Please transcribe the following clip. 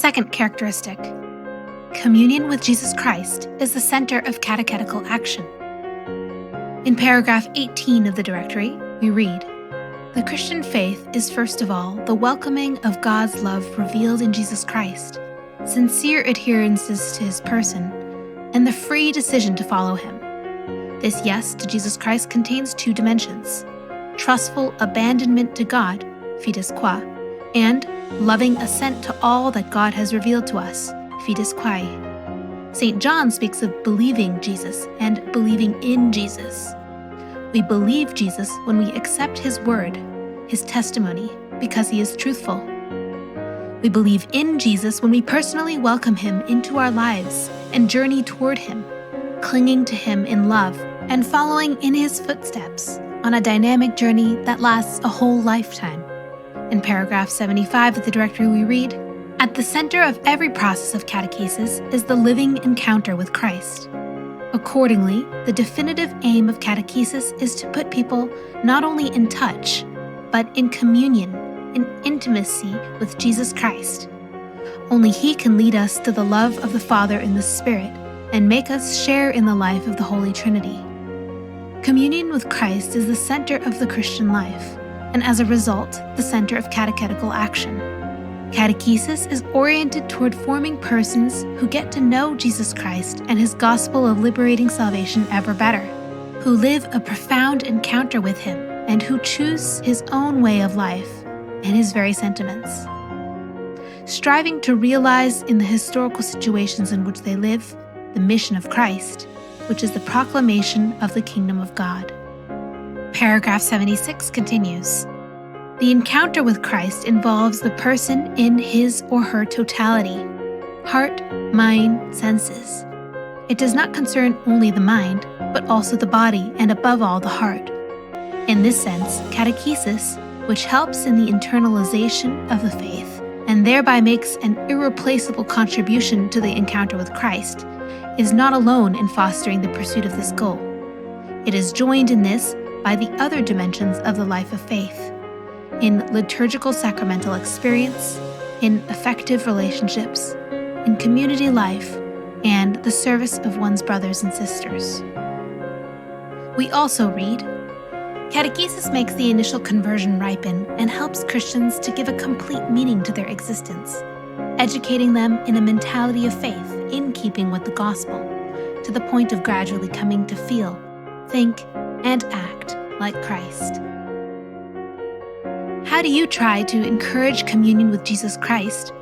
second characteristic. Communion with Jesus Christ is the center of catechetical action. In paragraph 18 of the directory, we read, "The Christian faith is first of all the welcoming of God's love revealed in Jesus Christ, sincere adherences to his person, and the free decision to follow him. This yes to Jesus Christ contains two dimensions: trustful abandonment to God, fides qua, and loving assent to all that God has revealed to us, fides quae. St. John speaks of believing Jesus and believing in Jesus. We believe Jesus when we accept his word, his testimony, because he is truthful. We believe in Jesus when we personally welcome him into our lives and journey toward him, clinging to him in love and following in his footsteps on a dynamic journey that lasts a whole lifetime." In paragraph 75 of the directory we read, "At the center of every process of catechesis is the living encounter with Christ. Accordingly, the definitive aim of catechesis is to put people not only in touch, but in communion, in intimacy with Jesus Christ. Only he can lead us to the love of the Father in the Spirit and make us share in the life of the Holy Trinity. Communion with Christ is the center of the Christian life, and as a result, the center of catechetical action. Catechesis is oriented toward forming persons who get to know Jesus Christ and his gospel of liberating salvation ever better, who live a profound encounter with him, and who choose his own way of life and his very sentiments, striving to realize in the historical situations in which they live the mission of Christ, which is the proclamation of the kingdom of God." Paragraph 76 continues, "The encounter with Christ involves the person in his or her totality, heart, mind, senses. It does not concern only the mind, but also the body and above all the heart. In this sense, catechesis, which helps in the internalization of the faith and thereby makes an irreplaceable contribution to the encounter with Christ, is not alone in fostering the pursuit of this goal. It is joined in this by the other dimensions of the life of faith, in liturgical sacramental experience, in affective relationships, in community life, and the service of one's brothers and sisters." We also read, "Catechesis makes the initial conversion ripen and helps Christians to give a complete meaning to their existence, educating them in a mentality of faith in keeping with the gospel, to the point of gradually coming to feel, think, and act like Christ." How do you try to encourage communion with Jesus Christ